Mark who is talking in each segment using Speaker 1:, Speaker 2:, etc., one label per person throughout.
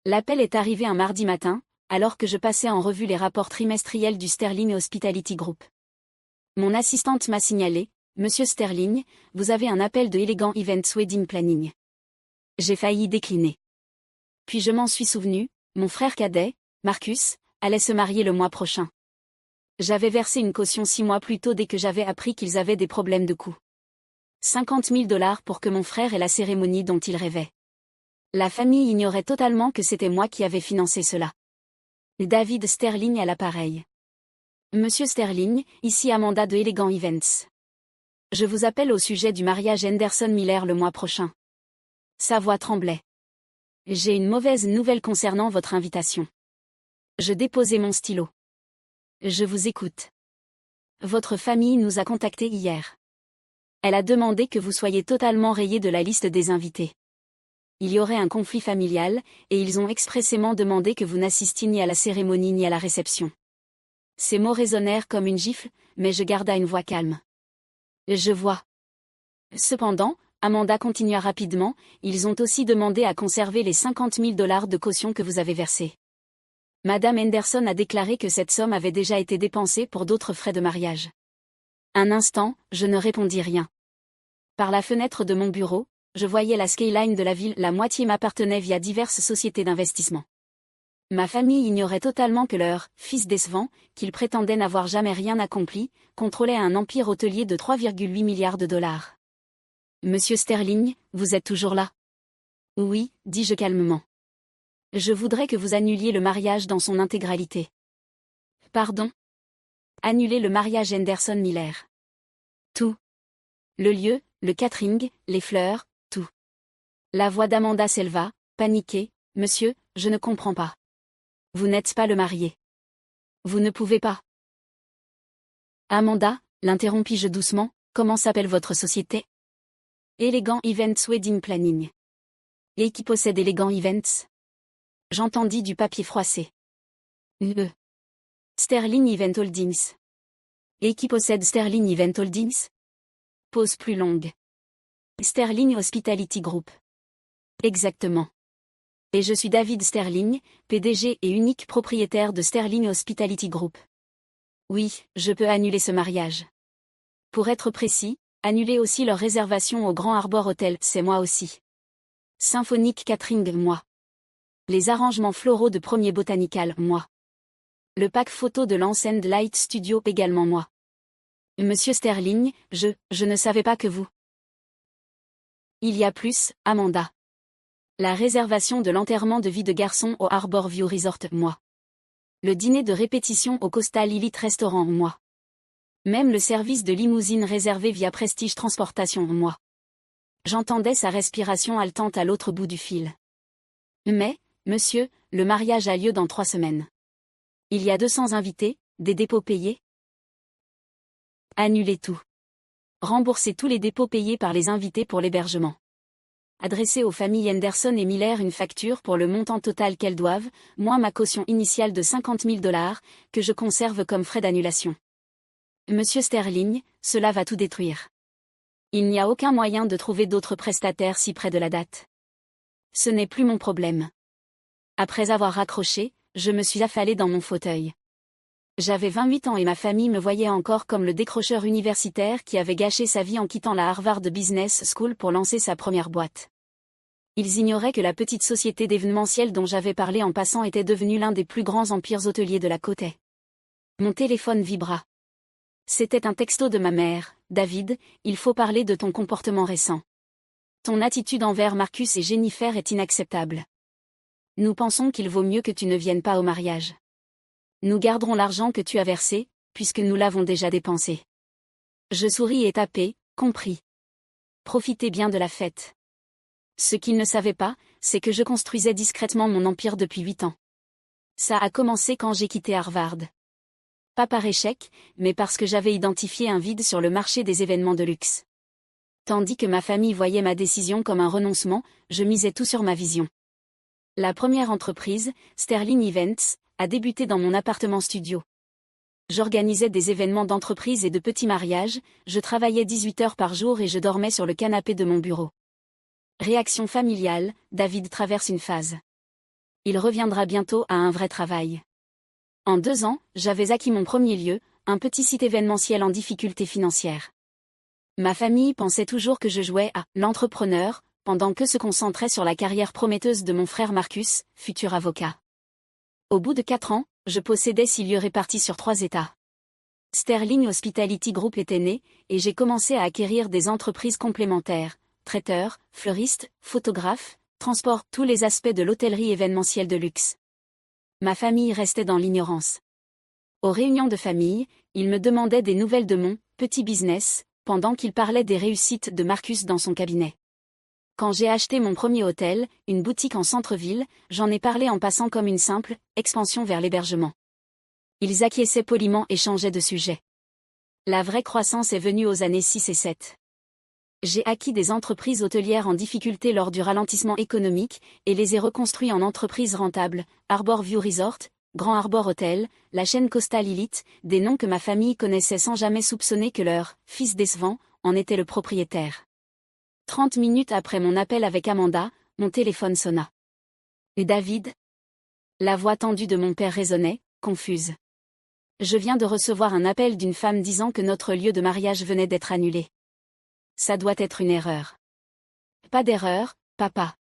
Speaker 1: L'appel est arrivé un mardi matin, alors que je passais en revue les rapports trimestriels du Sterling Hospitality Group. Mon assistante m'a signalé, Monsieur Sterling, vous avez un appel de Elegant Events Wedding Planning. J'ai failli décliner. Puis je m'en suis souvenu, mon frère cadet, Marcus, allait se marier le mois prochain. J'avais versé une caution 6 mois plus tôt dès que j'avais appris qu'ils avaient des problèmes de coût. 50 000 $ pour que mon frère ait la cérémonie dont il rêvait. La famille ignorait totalement que c'était moi qui avais financé cela. David Sterling à l'appareil. Monsieur Sterling, ici Amanda de Elegant Events. Je vous appelle au sujet du mariage Henderson-Miller le mois prochain. Sa voix tremblait. J'ai une mauvaise nouvelle concernant votre invitation. Je déposai mon stylo. Je vous écoute. Votre famille nous a contactés hier. Elle a demandé que vous soyez totalement rayé de la liste des invités. Il y aurait un conflit familial, et ils ont expressément demandé que vous n'assistiez ni à la cérémonie ni à la réception. Ces mots résonnèrent comme une gifle, mais je garda une voix calme. Je vois. Cependant, Amanda continua rapidement, ils ont aussi demandé à conserver les 50 000 $ de caution que vous avez versés. Madame Henderson a déclaré que cette somme avait déjà été dépensée pour d'autres frais de mariage. Un instant, je ne répondis rien. Par la fenêtre de mon bureau, je voyais la skyline de la ville, la moitié m'appartenait via diverses sociétés d'investissement. Ma famille ignorait totalement que leur « fils décevant », qu'il prétendait n'avoir jamais rien accompli, contrôlait un empire hôtelier de 3,8 milliards de $. Monsieur Sterling, vous êtes toujours là? Oui, dis-je calmement. Je voudrais que vous annuliez le mariage dans son intégralité. Pardon? Annuler le mariage Henderson-Miller. Tout. Le lieu, le catering, les fleurs, tout. La voix d'Amanda s'éleva, paniquée. Monsieur, je ne comprends pas. Vous n'êtes pas le marié. Vous ne pouvez pas. Amanda, l'interrompis-je doucement, comment s'appelle votre société? Elegant Events Wedding Planning. Et qui possède Elegant Events? J'entendis du papier froissé. Sterling Event Holdings. Et qui possède Sterling Event Holdings? Pause plus longue. Sterling Hospitality Group. Exactement. Et je suis David Sterling, PDG et unique propriétaire de Sterling Hospitality Group. Oui, je peux annuler ce mariage. Pour être précis, annuler aussi leur réservation au Grand Harbor Hotel, c'est moi aussi. Symphonic Catering, moi. Les arrangements floraux de Premier Botanical, moi. Le pack photo de l'Ensemble Light Studio, également moi. Monsieur Sterling, je ne savais pas que vous. Il y a plus, Amanda. La réservation de l'enterrement de vie de garçon au Harbor View Resort, moi. Le dîner de répétition au Coastal Elite Restaurant, moi. Même le service de limousine réservé via Prestige Transportation, moi. J'entendais sa respiration haletante à l'autre bout du fil. Mais, monsieur, le mariage a lieu dans 3 semaines. Il y a 200 invités, des dépôts payés. Annulez tout. Remboursez tous les dépôts payés par les invités pour l'hébergement. Adressez aux familles Henderson et Miller une facture pour le montant total qu'elles doivent, moins ma caution initiale de 50 000 $, que je conserve comme frais d'annulation. Monsieur Sterling, cela va tout détruire. Il n'y a aucun moyen de trouver d'autres prestataires si près de la date. Ce n'est plus mon problème. Après avoir raccroché, je me suis affalé dans mon fauteuil. J'avais 28 ans et ma famille me voyait encore comme le décrocheur universitaire qui avait gâché sa vie en quittant la Harvard Business School pour lancer sa première boîte. Ils ignoraient que la petite société d'événementiel dont j'avais parlé en passant était devenue l'un des plus grands empires hôteliers de la côte est. Mon téléphone vibra. C'était un texto de ma mère. David, il faut parler de ton comportement récent. Ton attitude envers Marcus et Jennifer est inacceptable. Nous pensons qu'il vaut mieux que tu ne viennes pas au mariage. Nous garderons l'argent que tu as versé, puisque nous l'avons déjà dépensé. Je souris et tapai, compris. Profitez bien de la fête. Ce qu'ils ne savaient pas, c'est que je construisais discrètement mon empire depuis 8 ans. Ça a commencé quand j'ai quitté Harvard. Pas par échec, mais parce que j'avais identifié un vide sur le marché des événements de luxe. Tandis que ma famille voyait ma décision comme un renoncement, je misais tout sur ma vision. La première entreprise, Sterling Events, a débuté dans mon appartement studio. J'organisais des événements d'entreprise et de petits mariages, je travaillais 18 heures par jour et je dormais sur le canapé de mon bureau. Réaction familiale, David traverse une phase. Il reviendra bientôt à un vrai travail. En 2 ans, j'avais acquis mon premier lieu, un petit site événementiel en difficulté financière. Ma famille pensait toujours que je jouais à l'entrepreneur, pendant qu'eux se concentraient sur la carrière prometteuse de mon frère Marcus, futur avocat. Au bout de 4 ans, je possédais 6 lieux répartis sur 3 États. Sterling Hospitality Group était né, et j'ai commencé à acquérir des entreprises complémentaires, traiteurs, fleuristes, photographes, transport, tous les aspects de l'hôtellerie événementielle de luxe. Ma famille restait dans l'ignorance. Aux réunions de famille, ils me demandaient des nouvelles de mon petit business, pendant qu'ils parlaient des réussites de Marcus dans son cabinet. Quand j'ai acheté mon premier hôtel, une boutique en centre-ville, j'en ai parlé en passant comme une simple expansion vers l'hébergement. Ils acquiesçaient poliment et changeaient de sujet. La vraie croissance est venue aux années 6 et 7. J'ai acquis des entreprises hôtelières en difficulté lors du ralentissement économique, et les ai reconstruits en entreprises rentables, Arbor View Resort, Grand Arbor Hotel, la chaîne Coastal Elite, des noms que ma famille connaissait sans jamais soupçonner que leur fils décevant en était le propriétaire. 30 minutes après mon appel avec Amanda, mon téléphone sonna. Et David? La voix tendue de mon père résonnait, confuse. Je viens de recevoir un appel d'une femme disant que notre lieu de mariage venait d'être annulé. Ça doit être une erreur. Pas d'erreur, papa.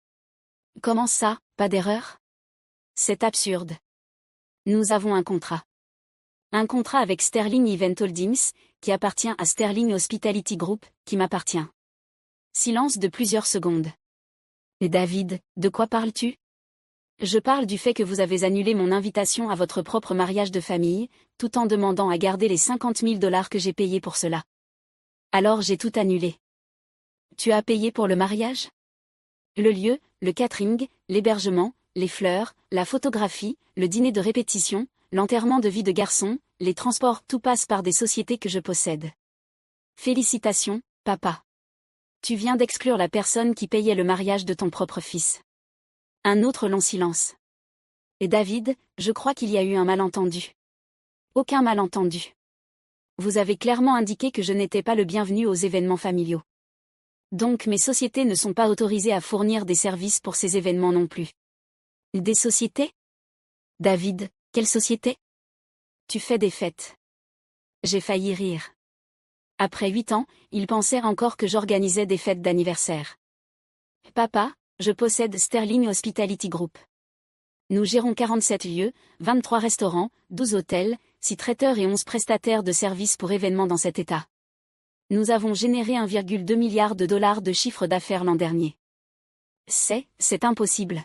Speaker 1: Comment ça, pas d'erreur? C'est absurde. Nous avons un contrat. Un contrat avec Sterling Event Holdings, qui appartient à Sterling Hospitality Group, qui m'appartient. Silence de plusieurs secondes. Et David, de quoi parles-tu? Je parle du fait que vous avez annulé mon invitation à votre propre mariage de famille, tout en demandant à garder les 50 000 $ que j'ai payés pour cela. Alors j'ai tout annulé. Tu as payé pour le mariage? Le lieu, le catering, l'hébergement, les fleurs, la photographie, le dîner de répétition, l'enterrement de vie de garçon, les transports, tout passe par des sociétés que je possède. Félicitations, papa. Tu viens d'exclure la personne qui payait le mariage de ton propre fils. Un autre long silence. Et David, je crois qu'il y a eu un malentendu. Aucun malentendu. Vous avez clairement indiqué que je n'étais pas le bienvenu aux événements familiaux. Donc mes sociétés ne sont pas autorisées à fournir des services pour ces événements non plus. Des sociétés? David, quelle société? Tu fais des fêtes. J'ai failli rire. Après 8 ans, il pensait encore que j'organisais des fêtes d'anniversaire. Papa, je possède Sterling Hospitality Group. Nous gérons 47 lieux, 23 restaurants, 12 hôtels, 6 traiteurs et 11 prestataires de services pour événements dans cet état. Nous avons généré 1,2 milliard de dollars de chiffre d'affaires l'an dernier. C'est impossible.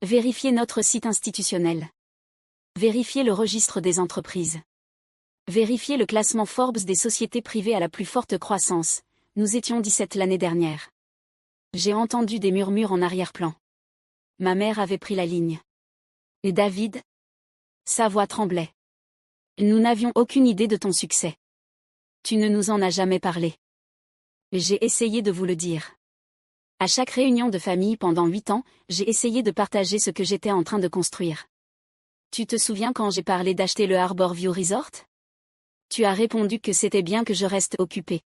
Speaker 1: Vérifiez notre site institutionnel. Vérifiez le registre des entreprises. Vérifiez le classement Forbes des sociétés privées à la plus forte croissance. Nous étions 17 l'année dernière. J'ai entendu des murmures en arrière-plan. Ma mère avait pris la ligne. Et David? Sa voix tremblait. Nous n'avions aucune idée de ton succès. Tu ne nous en as jamais parlé. J'ai essayé de vous le dire. À chaque réunion de famille pendant 8 ans, j'ai essayé de partager ce que j'étais en train de construire. Tu te souviens quand j'ai parlé d'acheter le Arbor View Resort? Tu as répondu que c'était bien que je reste occupé.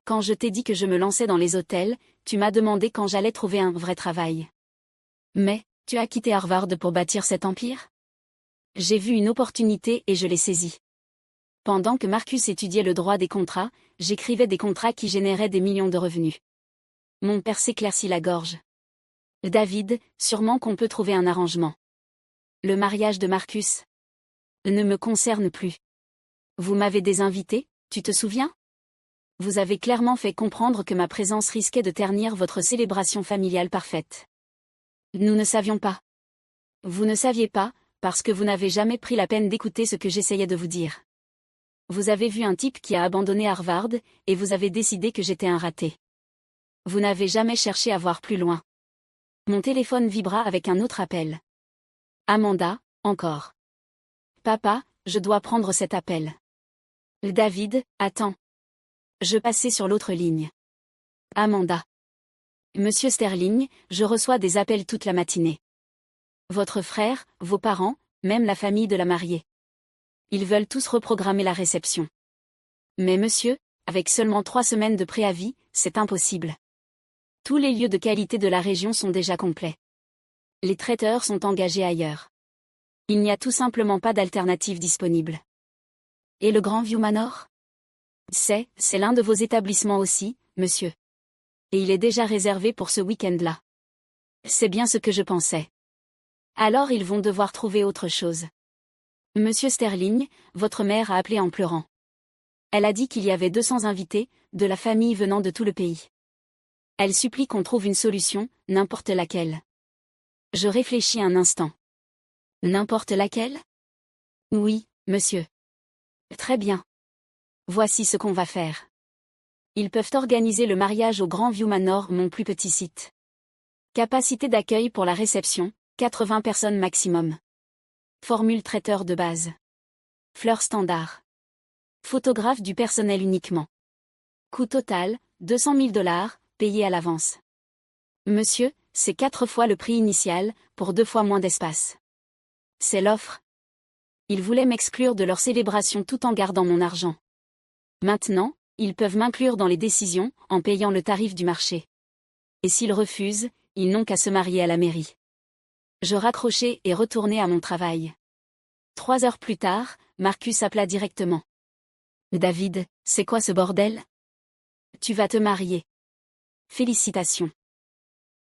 Speaker 1: Quand je t'ai dit que je me lançais dans les hôtels, tu m'as demandé quand j'allais trouver un vrai travail. Mais, tu as quitté Harvard pour bâtir cet empire? J'ai vu une opportunité et je l'ai saisie. Pendant que Marcus étudiait le droit des contrats, j'écrivais des contrats qui généraient des millions de revenus. Mon père s'éclaircit la gorge. David, sûrement qu'on peut trouver un arrangement. Le mariage de Marcus ne me concerne plus. Vous m'avez désinvité, tu te souviens? Vous avez clairement fait comprendre que ma présence risquait de ternir votre célébration familiale parfaite. Nous ne savions pas. Vous ne saviez pas, parce que vous n'avez jamais pris la peine d'écouter ce que j'essayais de vous dire. Vous avez vu un type qui a abandonné Harvard, et vous avez décidé que j'étais un raté. Vous n'avez jamais cherché à voir plus loin. Mon téléphone vibra avec un autre appel. Amanda, encore. Papa, je dois prendre cet appel. David, attends. Je passais sur l'autre ligne. Amanda. Monsieur Sterling, je reçois des appels toute la matinée. Votre frère, vos parents, même la famille de la mariée. Ils veulent tous reprogrammer la réception. Mais monsieur, avec seulement 3 semaines de préavis, c'est impossible. Tous les lieux de qualité de la région sont déjà complets. Les traiteurs sont engagés ailleurs. Il n'y a tout simplement pas d'alternative disponible. Et le Grandview Manor? C'est l'un de vos établissements aussi, monsieur. Et il est déjà réservé pour ce week-end-là. C'est bien ce que je pensais. Alors ils vont devoir trouver autre chose. Monsieur Sterling, votre mère a appelé en pleurant. Elle a dit qu'il y avait 200 invités, de la famille venant de tout le pays. Elle supplie qu'on trouve une solution, n'importe laquelle. Je réfléchis un instant. N'importe laquelle? Oui, monsieur. Très bien. Voici ce qu'on va faire. Ils peuvent organiser le mariage au Grandview Manor, mon plus petit site. Capacité d'accueil pour la réception, 80 personnes maximum. Formule traiteur de base. Fleurs standard. Photographe du personnel uniquement. Coût total, 200 000 $, payé à l'avance. Monsieur, c'est 4 fois le prix initial, pour 2 fois moins d'espace. C'est l'offre. Ils voulaient m'exclure de leur célébration tout en gardant mon argent. Maintenant, ils peuvent m'inclure dans les décisions, en payant le tarif du marché. Et s'ils refusent, ils n'ont qu'à se marier à la mairie. Je raccrochai et retournai à mon travail. 3 heures plus tard, Marcus appela directement. David, c'est quoi ce bordel? Tu vas te marier. Félicitations.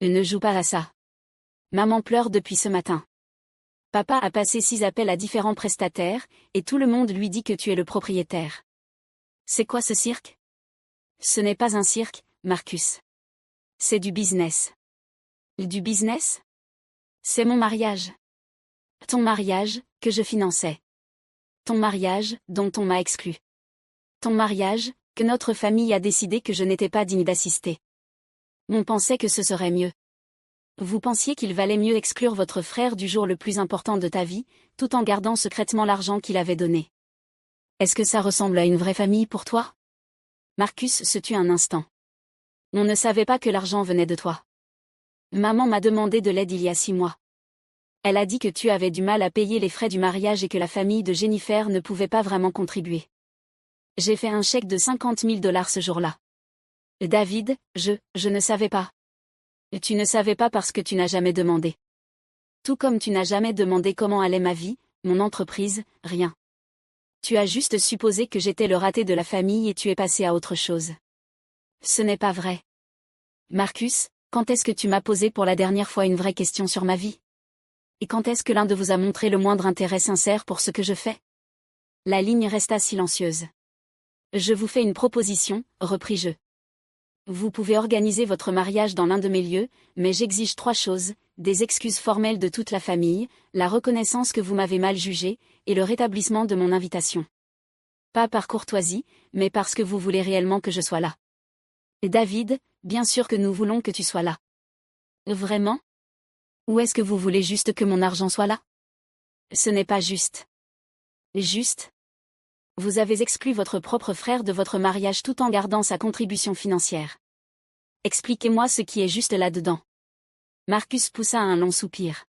Speaker 1: Ne joue pas à ça. Maman pleure depuis ce matin. Papa a passé 6 appels à différents prestataires, et tout le monde lui dit que tu es le propriétaire. C'est quoi ce cirque? Ce n'est pas un cirque, Marcus. C'est du business. Du business? C'est mon mariage. Ton mariage, que je finançais. Ton mariage, dont on m'a exclu. Ton mariage, que notre famille a décidé que je n'étais pas digne d'assister. On pensait que ce serait mieux. Vous pensiez qu'il valait mieux exclure votre frère du jour le plus important de ta vie, tout en gardant secrètement l'argent qu'il avait donné. Est-ce que ça ressemble à une vraie famille pour toi? Marcus se tut un instant. On ne savait pas que l'argent venait de toi. Maman m'a demandé de l'aide il y a 6 mois. Elle a dit que tu avais du mal à payer les frais du mariage et que la famille de Jennifer ne pouvait pas vraiment contribuer. J'ai fait un chèque de 50 000 $ ce jour-là. David, je ne savais pas. Tu ne savais pas parce que tu n'as jamais demandé. Tout comme tu n'as jamais demandé comment allait ma vie, mon entreprise, rien. Tu as juste supposé que j'étais le raté de la famille et tu es passé à autre chose. Ce n'est pas vrai. Marcus, quand est-ce que tu m'as posé pour la dernière fois une vraie question sur ma vie? Et quand est-ce que l'un de vous a montré le moindre intérêt sincère pour ce que je fais? La ligne resta silencieuse. Je vous fais une proposition, repris-je. Vous pouvez organiser votre mariage dans l'un de mes lieux, mais j'exige 3 choses, des excuses formelles de toute la famille, la reconnaissance que vous m'avez mal jugé, et le rétablissement de mon invitation. Pas par courtoisie, mais parce que vous voulez réellement que je sois là. David, bien sûr que nous voulons que tu sois là. Vraiment? Ou est-ce que vous voulez juste que mon argent soit là? Ce n'est pas juste. Juste? Vous avez exclu votre propre frère de votre mariage tout en gardant sa contribution financière. Expliquez-moi ce qui est juste là-dedans. Marcus poussa un long soupir.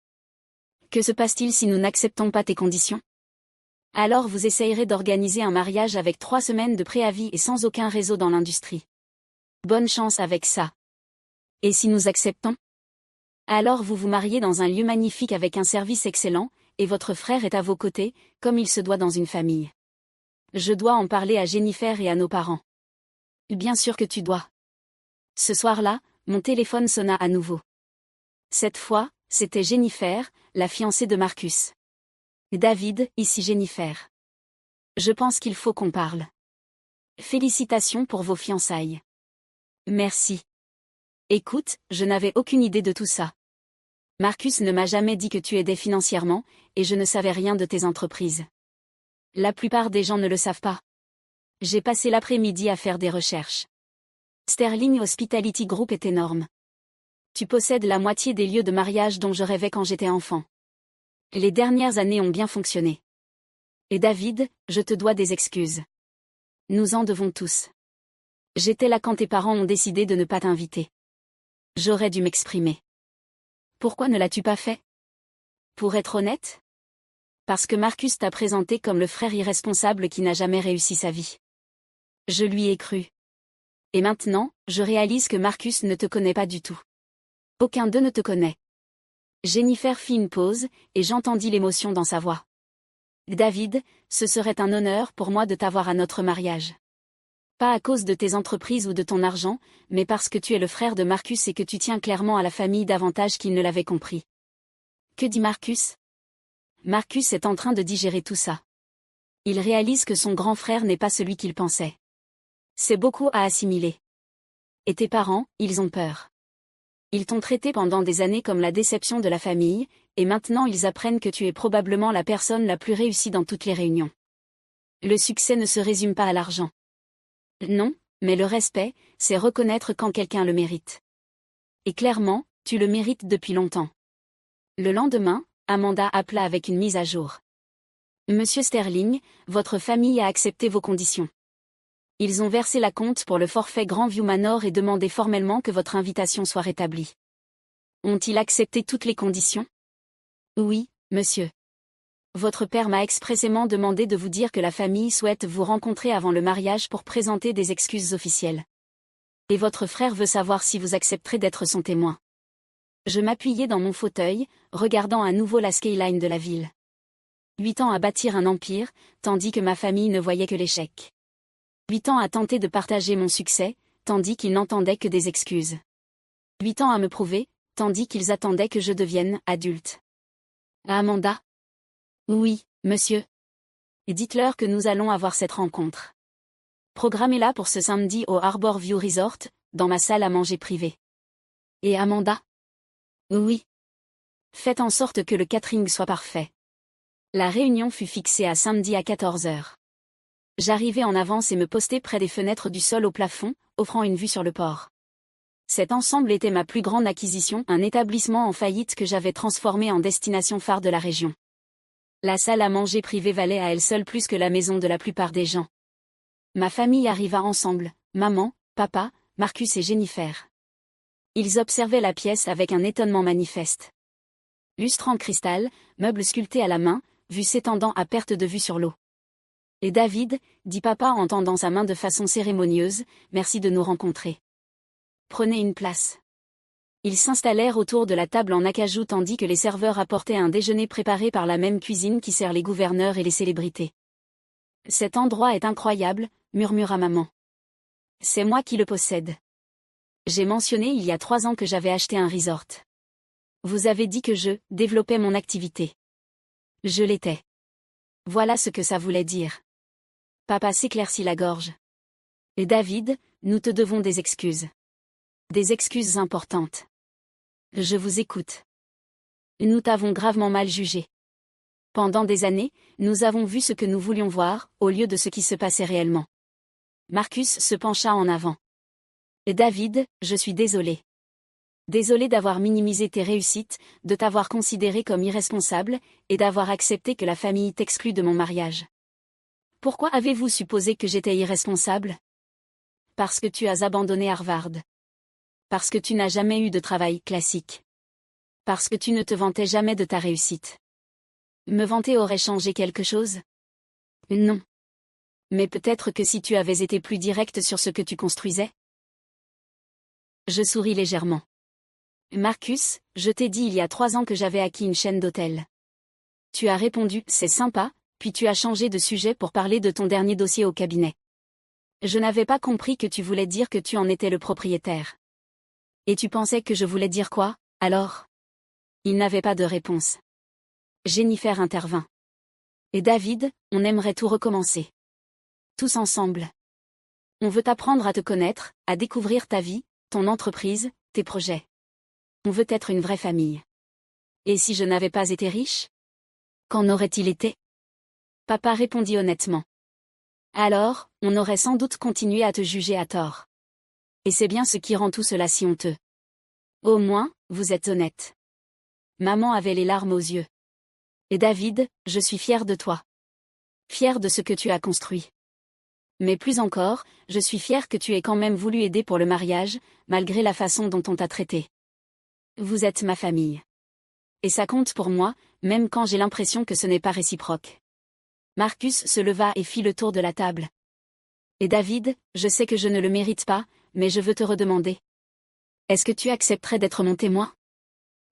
Speaker 1: Que se passe-t-il si nous n'acceptons pas tes conditions? Alors vous essayerez d'organiser un mariage avec 3 semaines de préavis et sans aucun réseau dans l'industrie. Bonne chance avec ça. Et si nous acceptons? Alors vous vous mariez dans un lieu magnifique avec un service excellent, et votre frère est à vos côtés, comme il se doit dans une famille. Je dois en parler à Jennifer et à nos parents. Bien sûr que tu dois. Ce soir-là, mon téléphone sonna à nouveau. Cette fois, c'était Jennifer, la fiancée de Marcus. David, ici Jennifer. Je pense qu'il faut qu'on parle. Félicitations pour vos fiançailles. Merci. Écoute, je n'avais aucune idée de tout ça. Marcus ne m'a jamais dit que tu aidais financièrement, et je ne savais rien de tes entreprises. La plupart des gens ne le savent pas. J'ai passé l'après-midi à faire des recherches. Sterling Hospitality Group est énorme. Tu possèdes la moitié des lieux de mariage dont je rêvais quand j'étais enfant. Les dernières années ont bien fonctionné. Et David, je te dois des excuses. Nous en devons tous. J'étais là quand tes parents ont décidé de ne pas t'inviter. J'aurais dû m'exprimer. Pourquoi ne l'as-tu pas fait? Pour être honnête? Parce que Marcus t'a présenté comme le frère irresponsable qui n'a jamais réussi sa vie. Je lui ai cru. Et maintenant, je réalise que Marcus ne te connaît pas du tout. Aucun d'eux ne te connaît. Jennifer fit une pause, et j'entendis l'émotion dans sa voix. David, ce serait un honneur pour moi de t'avoir à notre mariage. Pas à cause de tes entreprises ou de ton argent, mais parce que tu es le frère de Marcus et que tu tiens clairement à la famille davantage qu'il ne l'avait compris. Que dit Marcus? Marcus est en train de digérer tout ça. Il réalise que son grand frère n'est pas celui qu'il pensait. C'est beaucoup à assimiler. Et tes parents, ils ont peur. Ils t'ont traité pendant des années comme la déception de la famille, et maintenant ils apprennent que tu es probablement la personne la plus réussie dans toutes les réunions. Le succès ne se résume pas à l'argent. Non, mais le respect, c'est reconnaître quand quelqu'un le mérite. Et clairement, tu le mérites depuis longtemps. Le lendemain, Amanda appela avec une mise à jour. Monsieur Sterling, votre famille a accepté vos conditions. Ils ont versé la compte pour le forfait Grandview Manor et demandé formellement que votre invitation soit rétablie. Ont-ils accepté toutes les conditions? Oui, monsieur. Votre père m'a expressément demandé de vous dire que la famille souhaite vous rencontrer avant le mariage pour présenter des excuses officielles. Et votre frère veut savoir si vous accepterez d'être son témoin. Je m'appuyais dans mon fauteuil, regardant à nouveau la skyline de la ville. 8 ans à bâtir un empire, tandis que ma famille ne voyait que l'échec. 8 ans à tenter de partager mon succès, tandis qu'ils n'entendaient que des excuses. 8 ans à me prouver, tandis qu'ils attendaient que je devienne adulte. Amanda? Oui, monsieur. Dites-leur que nous allons avoir cette rencontre. Programmez-la pour ce samedi au Harbor View Resort, dans ma salle à manger privée. Et Amanda? Oui. Faites en sorte que le catering soit parfait. La réunion fut fixée à samedi à 14 heures. J'arrivai en avance et me postai près des fenêtres du sol au plafond, offrant une vue sur le port. Cet ensemble était ma plus grande acquisition, un établissement en faillite que j'avais transformé en destination phare de la région. La salle à manger privée valait à elle seule plus que la maison de la plupart des gens. Ma famille arriva ensemble, maman, papa, Marcus et Jennifer. Ils observaient la pièce avec un étonnement manifeste. Lustre en cristal, meubles sculptés à la main, vue s'étendant à perte de vue sur l'eau. Et David, dit papa en tendant sa main de façon cérémonieuse, merci de nous rencontrer. Prenez une place. Ils s'installèrent autour de la table en acajou tandis que les serveurs apportaient un déjeuner préparé par la même cuisine qui sert les gouverneurs et les célébrités. Cet endroit est incroyable, murmura maman. C'est moi qui le possède. J'ai mentionné il y a 3 ans que j'avais acheté un resort. Vous avez dit que je développais mon activité. Je l'étais. Voilà ce que ça voulait dire. Papa s'éclaircit la gorge. Et David, nous te devons des excuses. Des excuses importantes. Je vous écoute. Nous t'avons gravement mal jugé. Pendant des années, nous avons vu ce que nous voulions voir, au lieu de ce qui se passait réellement. Marcus se pencha en avant. Et David, je suis désolé. Désolé d'avoir minimisé tes réussites, de t'avoir considéré comme irresponsable, et d'avoir accepté que la famille t'exclue de mon mariage. Pourquoi avez-vous supposé que j'étais irresponsable? Parce que tu as abandonné Harvard. Parce que tu n'as jamais eu de travail classique. Parce que tu ne te vantais jamais de ta réussite. Me vanter aurait changé quelque chose? Non. Mais peut-être que si tu avais été plus direct sur ce que tu construisais? Je souris légèrement. Marcus, je t'ai dit il y a 3 ans que j'avais acquis une chaîne d'hôtels. Tu as répondu, c'est sympa, puis tu as changé de sujet pour parler de ton dernier dossier au cabinet. Je n'avais pas compris que tu voulais dire que tu en étais le propriétaire. Et tu pensais que je voulais dire quoi, alors? Il n'avait pas de réponse. Jennifer intervint. Et David, on aimerait tout recommencer. Tous ensemble. On veut apprendre à te connaître, à découvrir ta vie, ton entreprise, tes projets. On veut être une vraie famille. Et si je n'avais pas été riche? Qu'en aurait-il été? Papa répondit honnêtement. Alors, on aurait sans doute continué à te juger à tort. Et c'est bien ce qui rend tout cela si honteux. Au moins, vous êtes honnête. Maman avait les larmes aux yeux. Et David, je suis fière de toi. Fière de ce que tu as construit. Mais plus encore, je suis fière que tu aies quand même voulu aider pour le mariage, malgré la façon dont on t'a traité. Vous êtes ma famille. Et ça compte pour moi, même quand j'ai l'impression que ce n'est pas réciproque. Marcus se leva et fit le tour de la table. Et David, je sais que je ne le mérite pas, mais je veux te redemander. Est-ce que tu accepterais d'être mon témoin?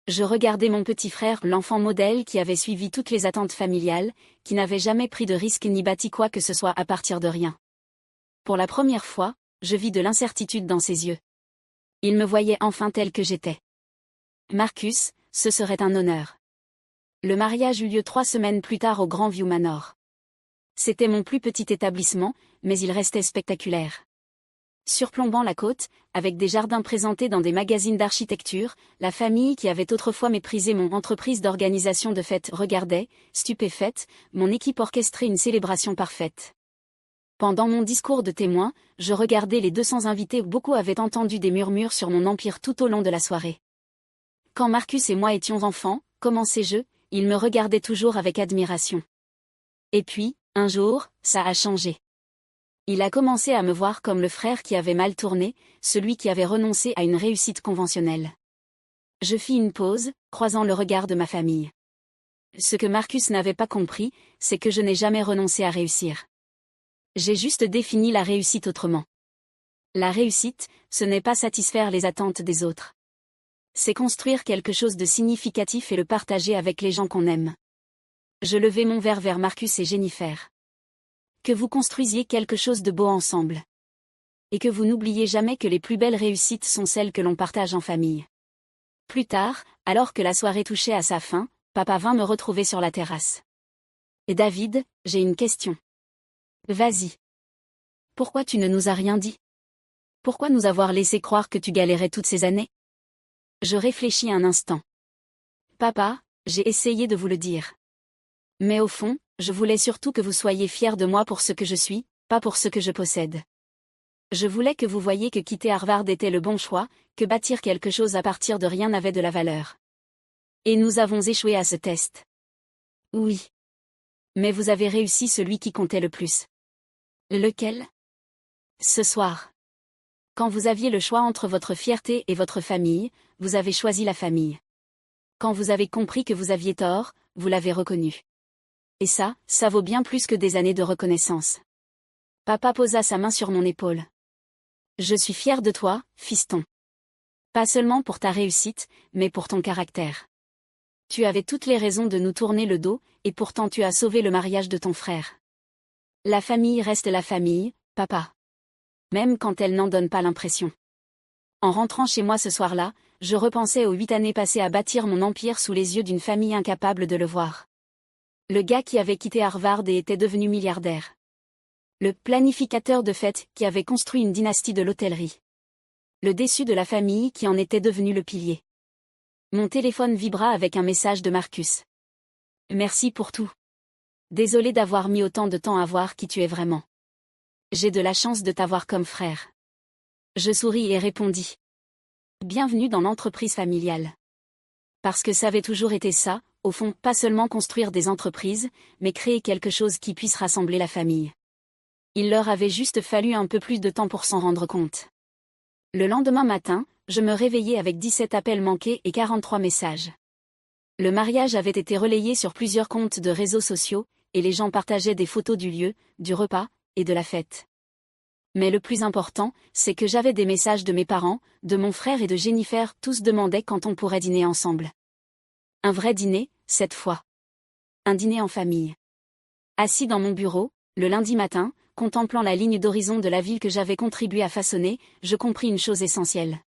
Speaker 1: Je regardais mon petit frère, l'enfant modèle qui avait suivi toutes les attentes familiales, qui n'avait jamais pris de risque ni bâti quoi que ce soit à partir de rien. Pour la première fois, je vis de l'incertitude dans ses yeux. Il me voyait enfin tel que j'étais. Marcus, ce serait un honneur. Le mariage eut lieu 3 semaines plus tard au Grandview Manor. C'était mon plus petit établissement, mais il restait spectaculaire. Surplombant la côte, avec des jardins présentés dans des magazines d'architecture, la famille qui avait autrefois méprisé mon entreprise d'organisation de fêtes regardait, stupéfaite, mon équipe orchestrer une célébration parfaite. Pendant mon discours de témoin, je regardais les 200 invités où beaucoup avaient entendu des murmures sur mon empire tout au long de la soirée. Quand Marcus et moi étions enfants, commençais-je, il me regardait toujours avec admiration. Et puis, un jour, ça a changé. Il a commencé à me voir comme le frère qui avait mal tourné, celui qui avait renoncé à une réussite conventionnelle. Je fis une pause, croisant le regard de ma famille. Ce que Marcus n'avait pas compris, c'est que je n'ai jamais renoncé à réussir. J'ai juste défini la réussite autrement. La réussite, ce n'est pas satisfaire les attentes des autres. C'est construire quelque chose de significatif et le partager avec les gens qu'on aime. Je levai mon verre vers Marcus et Jennifer. Que vous construisiez quelque chose de beau ensemble. Et que vous n'oubliez jamais que les plus belles réussites sont celles que l'on partage en famille. Plus tard, alors que la soirée touchait à sa fin, papa vint me retrouver sur la terrasse. Et David, j'ai une question. Vas-y. Pourquoi tu ne nous as rien dit? Pourquoi nous avoir laissé croire que tu galérais toutes ces années? Je réfléchis un instant. Papa, j'ai essayé de vous le dire. Mais au fond, je voulais surtout que vous soyez fiers de moi pour ce que je suis, pas pour ce que je possède. Je voulais que vous voyiez que quitter Harvard était le bon choix, que bâtir quelque chose à partir de rien avait de la valeur. Et nous avons échoué à ce test. Oui. Mais vous avez réussi celui qui comptait le plus. Lequel? Ce soir. Quand vous aviez le choix entre votre fierté et votre famille, vous avez choisi la famille. Quand vous avez compris que vous aviez tort, vous l'avez reconnu. Et ça vaut bien plus que des années de reconnaissance. Papa posa sa main sur mon épaule. Je suis fier de toi, fiston. Pas seulement pour ta réussite, mais pour ton caractère. Tu avais toutes les raisons de nous tourner le dos, et pourtant tu as sauvé le mariage de ton frère. La famille reste la famille, papa. Même quand elle n'en donne pas l'impression. En rentrant chez moi ce soir-là, je repensais aux 8 années passées à bâtir mon empire sous les yeux d'une famille incapable de le voir. Le gars qui avait quitté Harvard et était devenu milliardaire. Le planificateur de fêtes qui avait construit une dynastie de l'hôtellerie. Le déçu de la famille qui en était devenu le pilier. Mon téléphone vibra avec un message de Marcus. Merci pour tout. Désolé d'avoir mis autant de temps à voir qui tu es vraiment. J'ai de la chance de t'avoir comme frère. Je souris et répondis. Bienvenue dans l'entreprise familiale. Parce que ça avait toujours été ça, au fond, pas seulement construire des entreprises, mais créer quelque chose qui puisse rassembler la famille. Il leur avait juste fallu un peu plus de temps pour s'en rendre compte. Le lendemain matin, je me réveillai avec 17 appels manqués et 43 messages. Le mariage avait été relayé sur plusieurs comptes de réseaux sociaux, et les gens partageaient des photos du lieu, du repas, et de la fête. Mais le plus important, c'est que j'avais des messages de mes parents, de mon frère et de Jennifer, tous demandaient quand on pourrait dîner ensemble. Un vrai dîner, cette fois. Un dîner en famille. Assis dans mon bureau, le lundi matin, contemplant la ligne d'horizon de la ville que j'avais contribué à façonner, je compris une chose essentielle.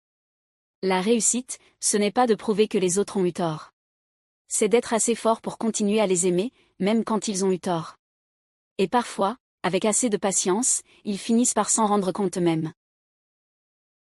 Speaker 1: La réussite, ce n'est pas de prouver que les autres ont eu tort. C'est d'être assez fort pour continuer à les aimer, même quand ils ont eu tort. Et parfois, avec assez de patience, ils finissent par s'en rendre compte eux-mêmes.